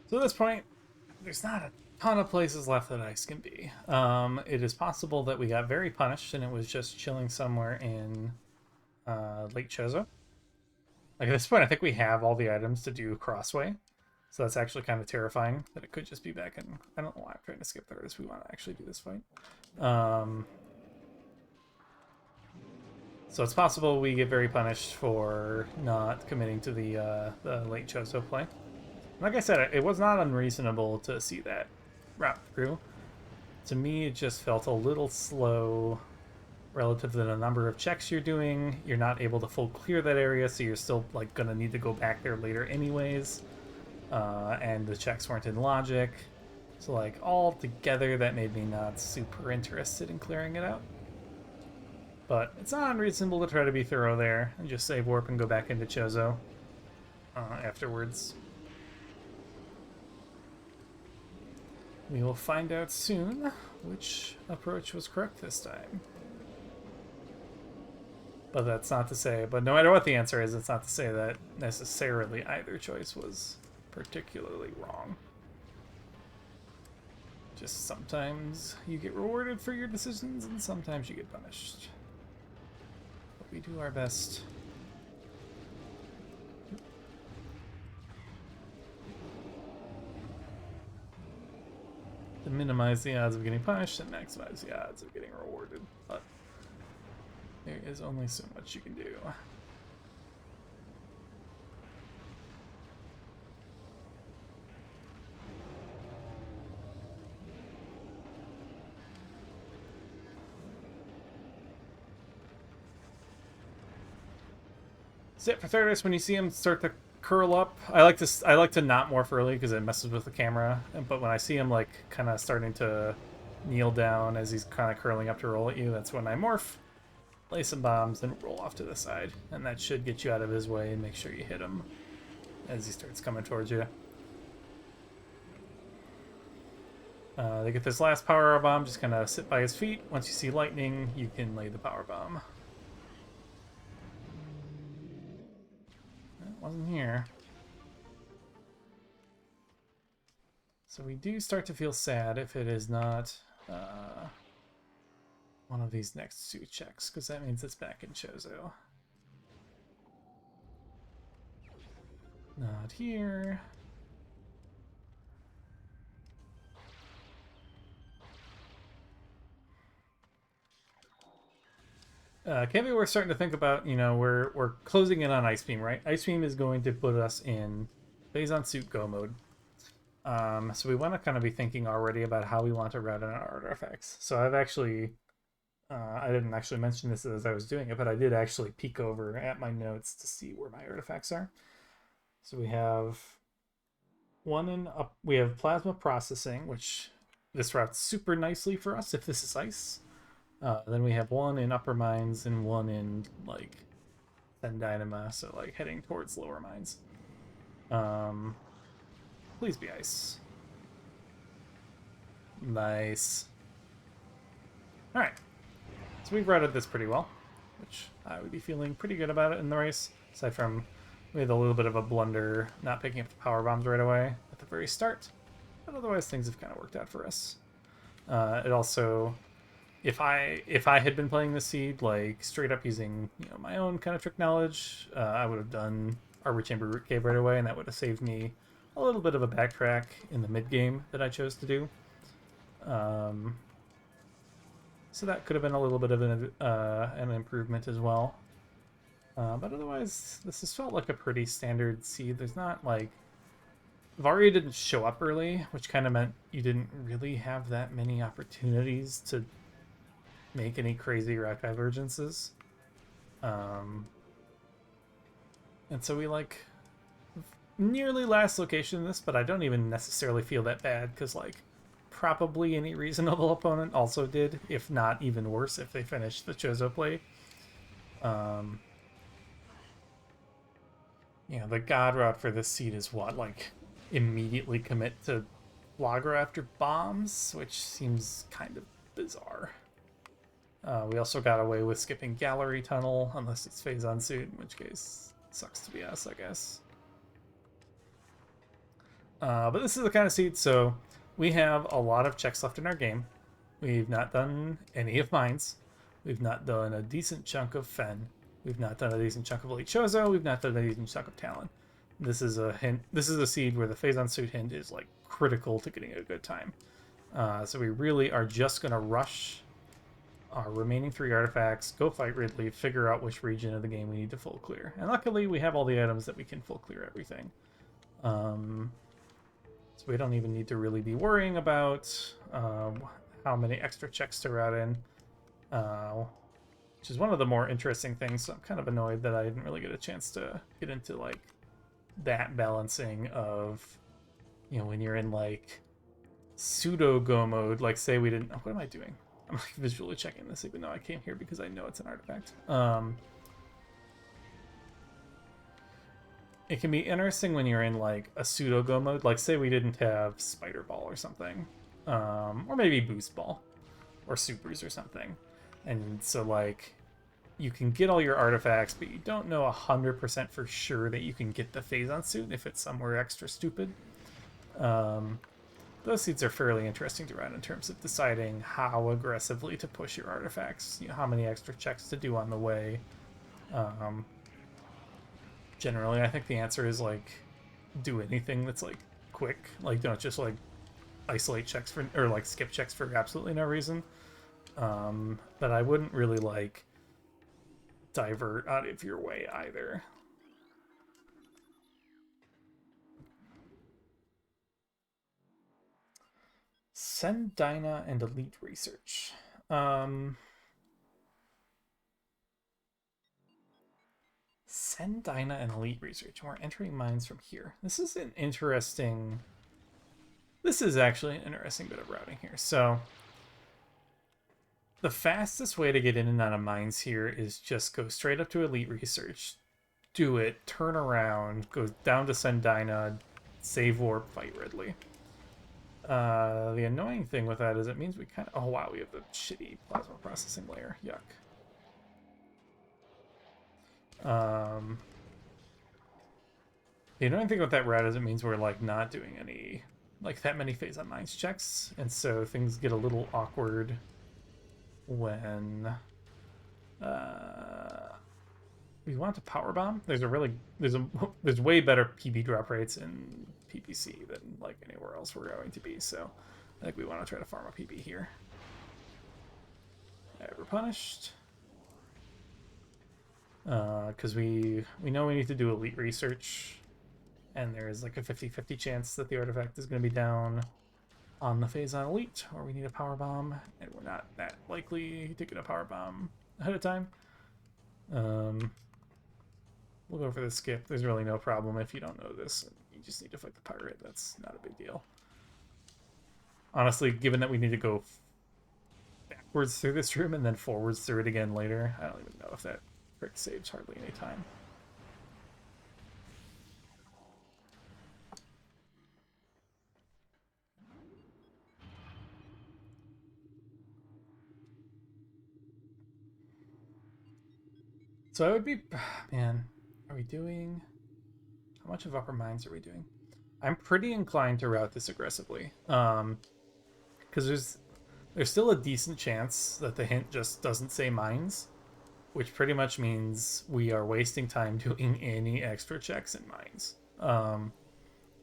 So at this point, there's not a ton of places left that ice can be. It is possible that we got very punished and it was just chilling somewhere in Lake Chozo. Like at this point, I think we have all the items to do Crossway. So that's actually kind of terrifying that it could just be back in. I don't know why I'm trying to skip Thardis. We want to actually do this fight. So it's possible we get very punished for not committing to the late Chozo play. Like I said, it was not unreasonable to see that route through. To me, it just felt a little slow relative to the number of checks you're doing. You're not able to full clear that area, so you're still like gonna need to go back there later anyways. And the checks weren't in logic. So like all together, that made me not super interested in clearing it out. But it's not unreasonable to try to be thorough there and just save warp and go back into Chozo afterwards. We will find out soon which approach was correct this time. But that's not to say, but no matter what the answer is, it's not to say that necessarily either choice was particularly wrong. Just sometimes you get rewarded for your decisions and sometimes you get punished. But we do our best. To minimize the odds of getting punished and maximize the odds of getting rewarded. But there is only so much you can do. That's it for Thardis. When you see him start to curl up, I like to not morph early because it messes with the camera. But when I see him like kind of starting to kneel down as he's kind of curling up to roll at you, that's when I morph, lay some bombs, then roll off to the side, and that should get you out of his way and make sure you hit him as he starts coming towards you. They get this last power bomb, just kind of sit by his feet. Once you see lightning, you can lay the power bomb. It wasn't here. So we do start to feel sad if it is not one of these next two checks, because that means it's back in Chozo. Not here. Maybe we're starting to think about, we're closing in on Ice Beam, right? Ice Beam is going to put us in Phase on Suit Go mode. So we want to kind of be thinking already about how we want to route in our artifacts. So I've actually, I didn't actually mention this as I was doing it, but I did actually peek over at my notes to see where my artifacts are. So we have we have Plasma Processing, which this routes super nicely for us if this is ice. Then we have one in Upper Mines and one in, like, Dynama, so, like, heading towards Lower Mines. Please be ice. Nice. Alright. So we've routed this pretty well, which I would be feeling pretty good about it in the race, aside from we had a little bit of a blunder not picking up the power bombs right away at the very start, but otherwise things have kind of worked out for us. It also... If I had been playing the seed, like, straight up using, my own kind of trick knowledge, I would have done Arbor Chamber Root Cave right away, and that would have saved me a little bit of a backtrack in the mid-game that I chose to do. So that could have been a little bit of an improvement as well. But otherwise, this has felt like a pretty standard seed. There's not, like... Varia didn't show up early, which kind of meant you didn't really have that many opportunities to make any crazy route divergences. And so we, like, nearly last location in this, but I don't even necessarily feel that bad, because, like, probably any reasonable opponent also did, if not even worse, if they finished the Chozo play. The god route for this seed is what, like, immediately commit to Logger after bombs, which seems kind of bizarre. We also got away with skipping Gallery Tunnel, unless it's Phase on Suit, in which case sucks to be us, I guess. But this is the kind of seed, so we have a lot of checks left in our game. We've not done any of Mines. We've not done a decent chunk of Fen. We've not done a decent chunk of Elite Chozo. We've not done a decent chunk of Talon. This is a hint. This is a seed where the Phase on Suit hint is, like, critical to getting a good time. So we really are just going to rush our remaining 3 artifacts, go fight Ridley, figure out which region of the game we need to full clear. And luckily, we have all the items that we can full clear everything. So we don't even need to really be worrying about how many extra checks to route in, which is one of the more interesting things. So I'm kind of annoyed that I didn't really get a chance to get into, like, that balancing of, when you're in, like, pseudo-go mode, like, say we didn't... What am I doing? I'm, like, visually checking this, even though I came here because I know it's an artifact. It can be interesting when you're in, like, a pseudo-go mode. Like, say we didn't have Spider Ball or something. Or maybe Boost Ball. Or Supers or something. And so, like, you can get all your artifacts, but you don't know 100% for sure that you can get the Phase on Suit if it's somewhere extra stupid. Those seeds are fairly interesting to run in terms of deciding how aggressively to push your artifacts, how many extra checks to do on the way. Generally, I think the answer is, like, do anything that's, like, quick. Like, don't just, like, isolate checks for, or, like, skip checks for absolutely no reason. But I wouldn't really, like, divert out of your way either. Send Dyna and Elite Research. Send Dyna and Elite Research. We're entering mines from here. This is an interesting... This is actually an interesting bit of routing here. So, the fastest way to get in and out of mines here is just go straight up to Elite Research, do it, turn around, go down to Send Dyna, save warp, fight Ridley. The annoying thing with that is it means we kind of... Oh, wow, we have the shitty plasma processing layer. Yuck. The annoying thing with that route is it means we're, like, not doing any like that many phase on mines checks, and so things get a little awkward when we want to power bomb. There's way better PB drop rates in PPC than like anywhere else we're going to be. So I think we want to try to farm a PB here. We're punished because we know we need to do elite research, and there's like a 50-50 chance that the artifact is going to be down on the phase on elite, or we need a power bomb, and we're not that likely to get a power bomb ahead of time. We'll go for the skip. There's really no problem if you don't know this. You just need to fight the pirate. That's not a big deal. Honestly, given that we need to go backwards through this room and then forwards through it again later, I don't even know if that trick saves hardly any time. So I would be, man, are we doing, how much of upper mines are we doing? I'm pretty inclined to route this aggressively, because there's still a decent chance that the hint just doesn't say mines, which pretty much means we are wasting time doing any extra checks in mines, and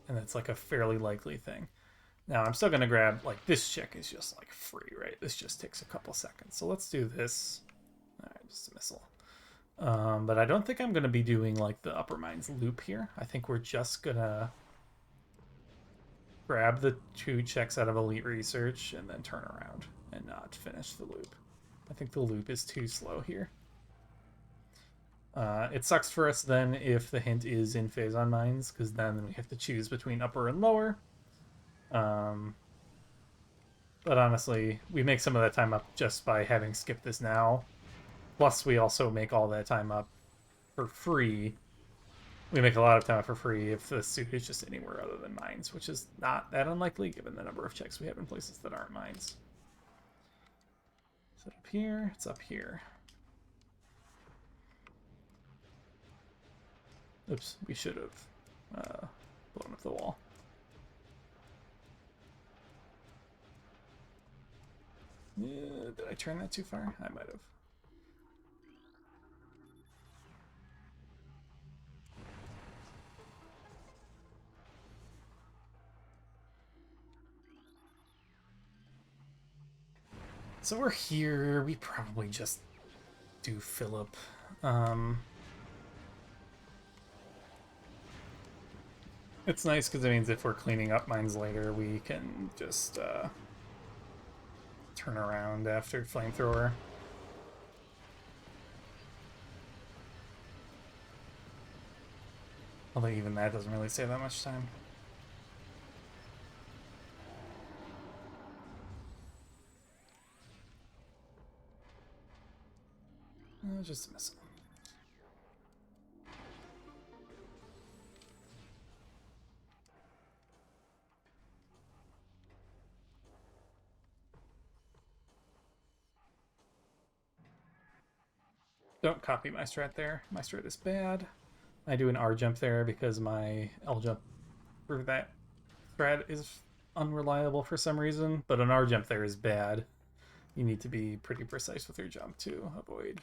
that's like a fairly likely thing. Now I'm still gonna grab, like, this check is just like free, right? This just takes a couple seconds, so let's do this. All right, just a missile. But I don't think I'm going to be doing like the upper mines loop here. I think we're just going to grab the 2 checks out of elite research and then turn around and not finish the loop. I think the loop is too slow here. It sucks for us then if the hint is in phase on mines, because then we have to choose between upper and lower. But honestly, we make some of that time up just by having skipped this now. Plus, we also make all that time up for free. We make a lot of time up for free if the suit is just anywhere other than mines, which is not that unlikely given the number of checks we have in places that aren't mines. Is it up here? It's up here. Oops, we should have blown up the wall. Did I turn that too far? I might have. So we're here. We probably just do Philip. It's nice because it means if we're cleaning up mines later, we can just turn around after flamethrower. Although even that doesn't really save that much time. Just a missile. Don't copy my strat there. My strat is bad. I do an R jump there because my L jump for that strat is unreliable for some reason, but an R jump there is bad. You need to be pretty precise with your jump to avoid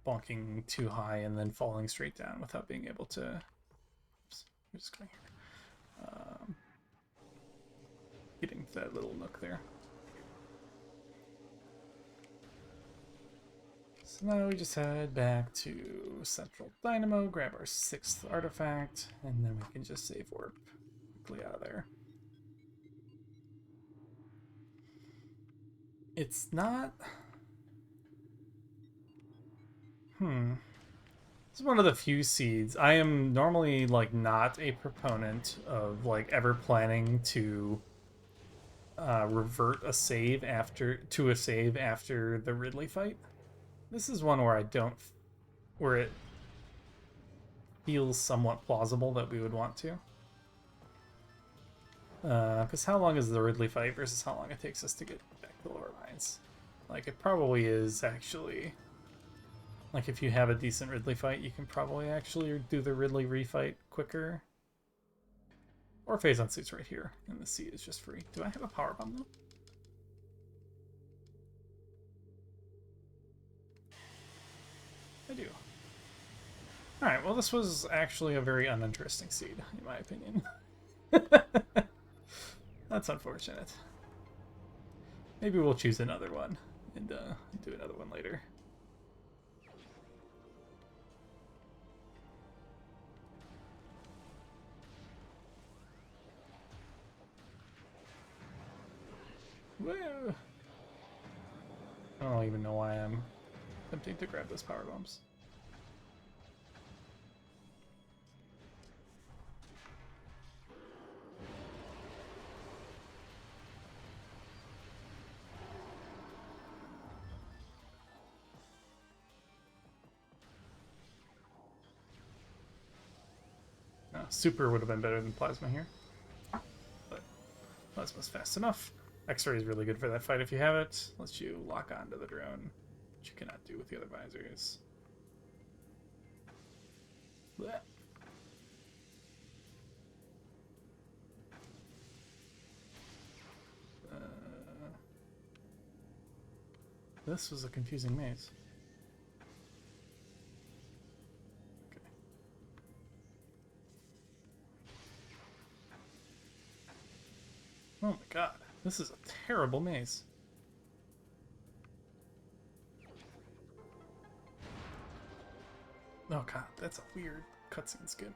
bonking too high and then falling straight down without being able to. Oops, I'm just going here. Getting to that little nook there. So now we just head back to Central Dynamo, grab our 6th artifact, and then we can just save warp quickly out of there. It's not... This is one of the few seeds. I am normally, like, not a proponent of, like, ever planning to revert a save after the Ridley fight. This is one where where it feels somewhat plausible that we would want to. Because how long is the Ridley fight versus how long it takes us to get back to lower mines? Like, it probably is actually Like if you have a decent Ridley fight, you can probably actually do the Ridley refight quicker. Or phase on suits right here, and the seat is just free. Do I have a power bomb though? I do. Alright, well this was actually a very uninteresting seed, in my opinion. That's unfortunate. Maybe we'll choose another one and do another one later. Woo! I don't even know why I'm attempting to grab those power bombs. Super would have been better than Plasma here. But Plasma's fast enough. X-ray is really good for that fight if you have it. Lets you lock onto the drone, which you cannot do with the other visors. Blech. This was a confusing maze. Okay. Oh my god, this is a terrible maze. Oh god, that's a weird cutscene skip.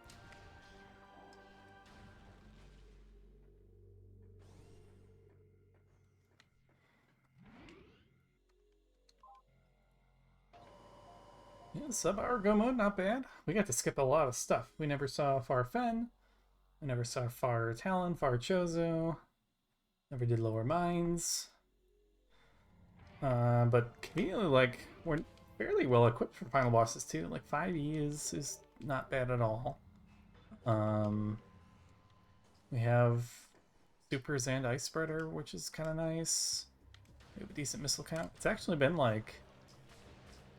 Yeah, sub-hour go mode, not bad. We got to skip a lot of stuff. We never saw Far Fen. We never saw Far Talon, Far Chozo. Never did Lower Mines. But conveniently, like, we're fairly well equipped for final bosses too. Like 5e is not bad at all. We have supers and ice spreader, which is kind of nice. We have a decent missile count. It's actually been like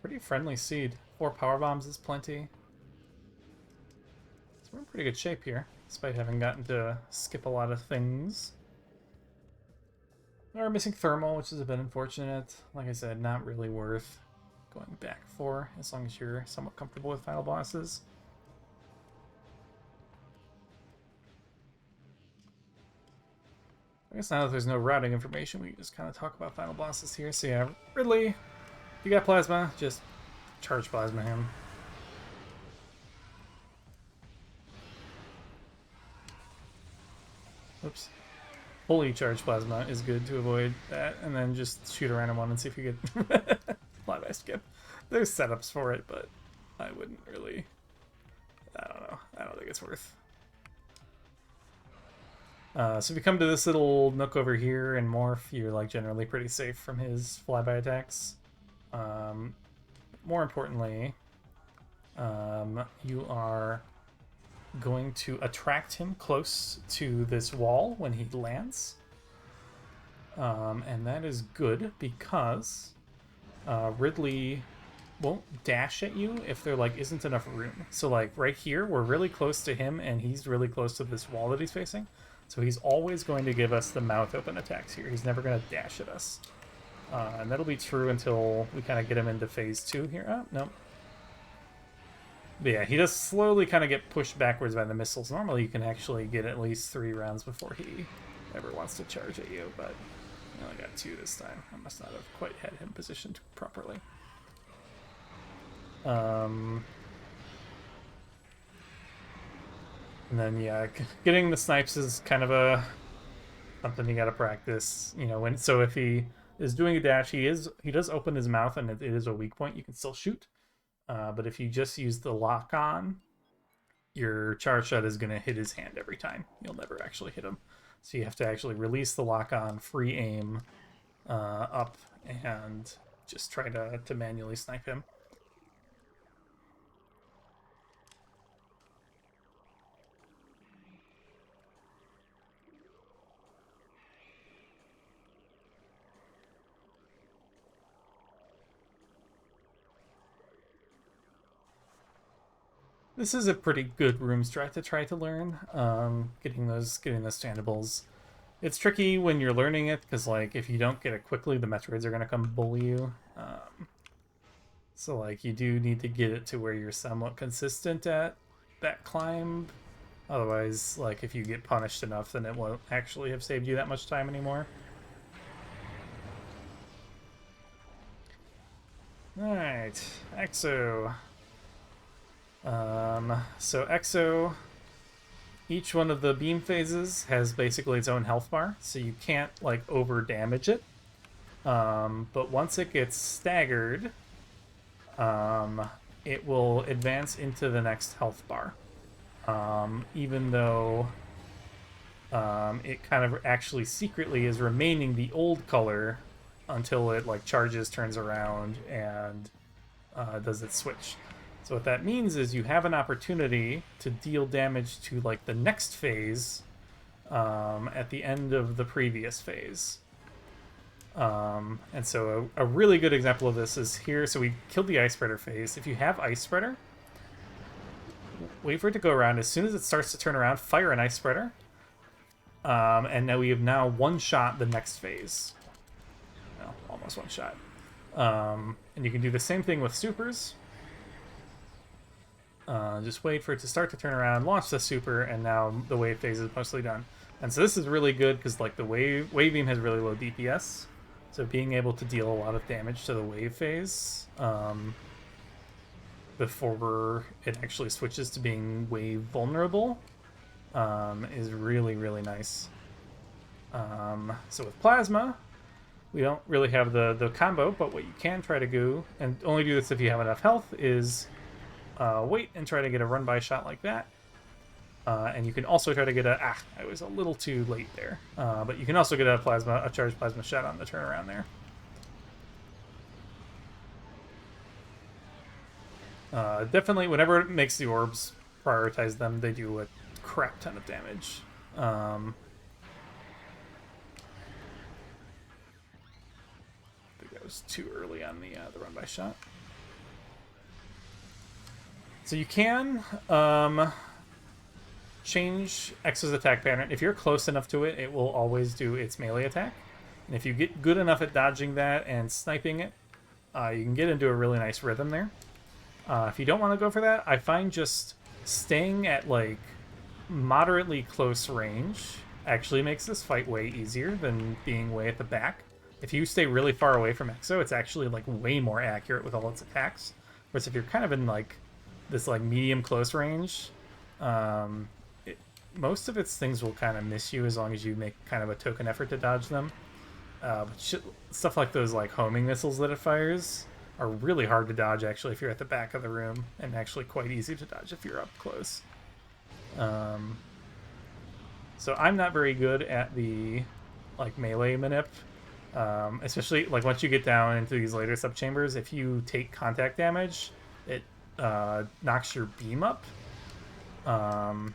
pretty friendly seed. 4 power bombs is plenty. So we're in pretty good shape here, despite having gotten to skip a lot of things. We are missing thermal, which is a bit unfortunate. Like I said, not really worth going back for, as long as you're somewhat comfortable with final bosses. I guess now that there's no routing information, we can just kind of talk about final bosses here. So yeah, Ridley, if you got Plasma, just charge Plasma him. Oops. Fully charged Plasma is good to avoid that, and then just shoot a random one and see if you get flyby skip. There's setups for it, but I wouldn't really. I don't know. I don't think it's worth. So if you come to this little nook over here and morph, you're like generally pretty safe from his flyby attacks. More importantly, you are going to attract him close to this wall when he lands. And that is good because Ridley won't dash at you if there like isn't enough room. So like right here, we're really close to him and he's really close to this wall that he's facing. So he's always going to give us the mouth open attacks here. He's never going to dash at us. And that'll be true until we kind of get him into phase 2 here. Oh, no. But yeah, he does slowly kind of get pushed backwards by the missiles. Normally you can actually get at least 3 rounds before he ever wants to charge at you, but I only got 2 this time. I must not have quite had him positioned properly. And then yeah, getting the snipes is kind of something you got to practice. You know, so if he is doing a dash, he does open his mouth and it is a weak point. You can still shoot. But if you just use the lock on, your charge shot is going to hit his hand every time. You'll never actually hit him. So you have to actually release the lock on, free aim up, and just try to manually snipe him. This is a pretty good room strat to try to learn. Getting those standables. It's tricky when you're learning it because like if you don't get it quickly, the Metroids are gonna come bully you. So like you do need to get it to where you're somewhat consistent at that climb. Otherwise, like if you get punished enough, then it won't actually have saved you that much time anymore. Alright, Exo. So Exo, each one of the beam phases has basically its own health bar, so you can't like over damage it. But once it gets staggered, it will advance into the next health bar. Even though it kind of actually secretly is remaining the old color until it like charges, turns around, and does its switch. So what that means is you have an opportunity to deal damage to like the next phase at the end of the previous phase. And so a really good example of this is here. So we killed the Ice Spreader phase. If you have Ice Spreader, wait for it to go around. As soon as it starts to turn around, fire an Ice Spreader. And now we have one-shot the next phase. Well, almost one-shot. And you can do the same thing with supers. Just wait for it to start to turn around, launch the super, and now the wave phase is mostly done. And so this is really good because like the wave beam has really low DPS, so being able to deal a lot of damage to the wave phase before it actually switches to being wave vulnerable is really, really nice. So with plasma, we don't really have the combo, but what you can try to do, and only do this if you have enough health, is wait and try to get a run-by shot like that. And you can also try to get I was a little too late there. But you can also get a charged plasma shot on the turnaround there. Definitely, whenever it makes the orbs prioritize them, they do a crap ton of damage. I think that was too early on the run-by shot. So you can change X's attack pattern. If you're close enough to it, it will always do its melee attack. And if you get good enough at dodging that and sniping it, you can get into a really nice rhythm there. If you don't want to go for that, I find just staying at like moderately close range actually makes this fight way easier than being way at the back. If you stay really far away from Exo, it's actually like way more accurate with all its attacks. Whereas if you're kind of in like this like medium close range, most of its things will kind of miss you as long as you make kind of a token effort to dodge them. But stuff like those like homing missiles that it fires are really hard to dodge actually if you're at the back of the room, and actually quite easy to dodge if you're up close. So I'm not very good at the like melee manip, especially like once you get down into these later subchambers. If you take contact damage, it knocks your beam up, and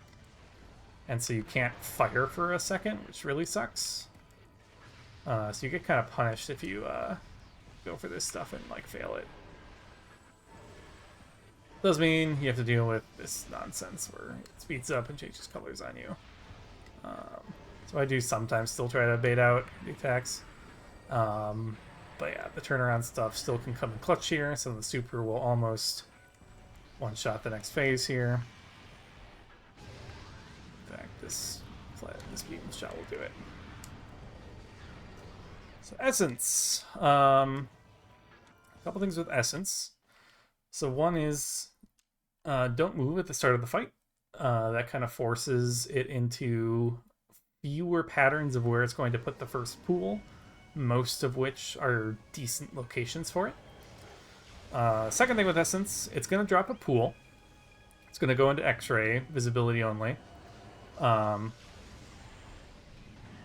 so you can't fire for a second, which really sucks. So you get kind of punished if you go for this stuff and like fail it. Does mean you have to deal with this nonsense where it speeds up and changes colors on you. So I do sometimes still try to bait out the attacks. But yeah, the turnaround stuff still can come in clutch here, so the super will almost one-shot the next phase here. In fact, this beam shot will do it. So Essence. A couple things with Essence. So one is don't move at the start of the fight. That kind of forces it into fewer patterns of where it's going to put the first pool, most of which are decent locations for it. Second thing with Essence, it's going to drop a pool. It's going to go into X-ray, visibility only.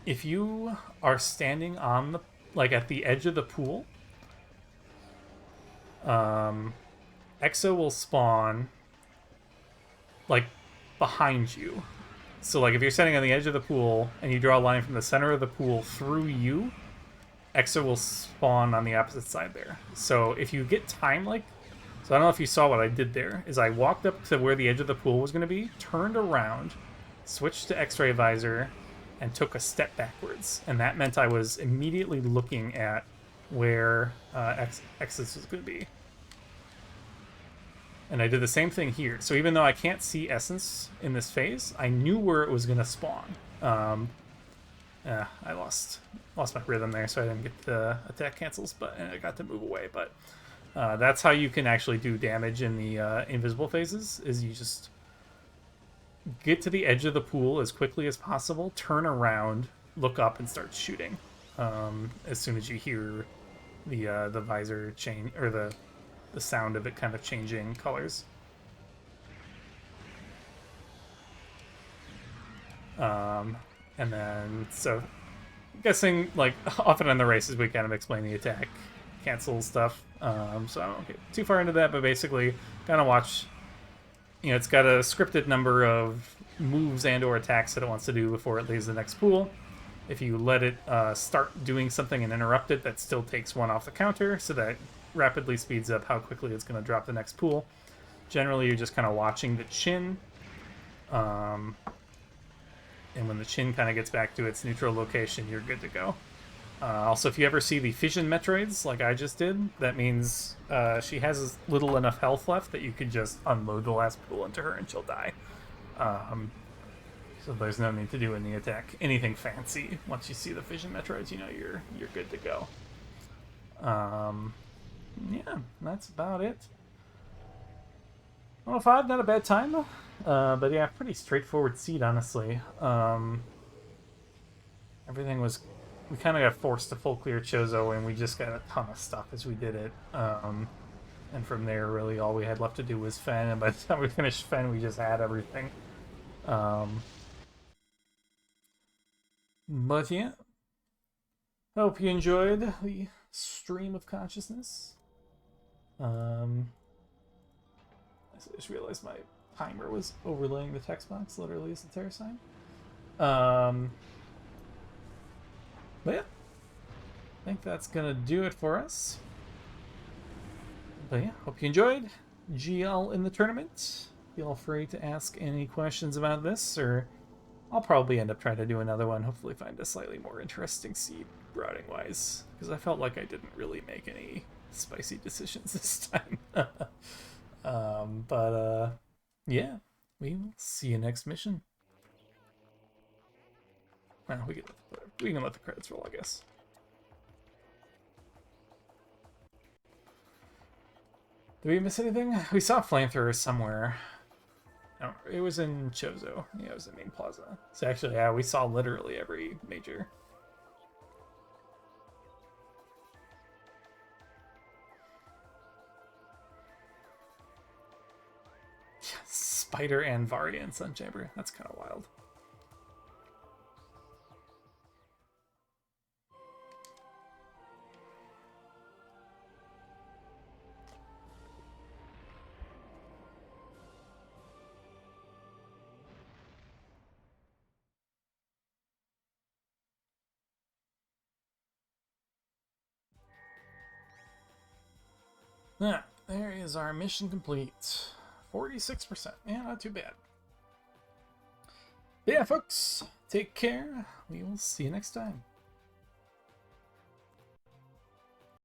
If you are standing on the at the edge of the pool, Exo will spawn like behind you. So like if you're standing on the edge of the pool and you draw a line from the center of the pool through you, Exo will spawn on the opposite side there. So if you get time like So I don't know if you saw what I did there, is I walked up to where the edge of the pool was going to be, turned around, switched to X-ray visor, and took a step backwards. And that meant I was immediately looking at where X's was going to be. And I did the same thing here. So even though I can't see Essence in this phase, I knew where it was going to spawn. I lost my rhythm there, so I didn't get the attack cancels, but I got to move away. But that's how you can actually do damage in the invisible phases, is you just get to the edge of the pool as quickly as possible, turn around, look up, and start shooting. As soon as you hear the visor change, or the sound of it kind of changing colors. And then, so, I'm guessing, like, often in the races we kind of explain the attack cancel stuff. So I won't get too far into that, but basically, kind of watch, you know, it's got a scripted number of moves and or attacks that it wants to do before it leaves the next pool. If you let it start doing something and interrupt it, that still takes one off the counter, so that rapidly speeds up how quickly it's going to drop the next pool. Generally, you're just kind of watching the chin. And when the chin kind of gets back to its neutral location, you're good to go. Also, if you ever see the fission Metroids, like I just did, that means she has little enough health left that you can just unload the last pool into her and she'll die. So there's no need to do any attack, anything fancy. Once you see the fission Metroids, you know you're good to go. Yeah, that's about it. 105, not a bad time. But yeah, pretty straightforward seed, honestly. Everything was... We kind of got forced to full clear Chozo, and we just got a ton of stuff as we did it. And from there, really, all we had left to do was Fen, and by the time we finished Fen, we just had everything. But yeah. Hope you enjoyed the stream of consciousness. I just realized my timer was overlaying the text box literally as the terror sign. But yeah, I think that's gonna do it for us. But yeah, hope you enjoyed. GL in the tournament. Feel free to ask any questions about this, or I'll probably end up trying to do another one. Hopefully find a slightly more interesting seed routing wise, because I felt like I didn't really make any spicy decisions this time. Yeah, we will see you next mission. Well, we can let the credits roll, I guess. Did we miss anything? We saw flamethrowers somewhere. No, it was in Chozo. Yeah, it was the main plaza. So actually, yeah, we saw literally every major. Spider and Varia and Sun Chamber. That's kind of wild. Yeah, there is our mission complete. 46%. Yeah, not too bad. But yeah, folks, take care. We will see you next time.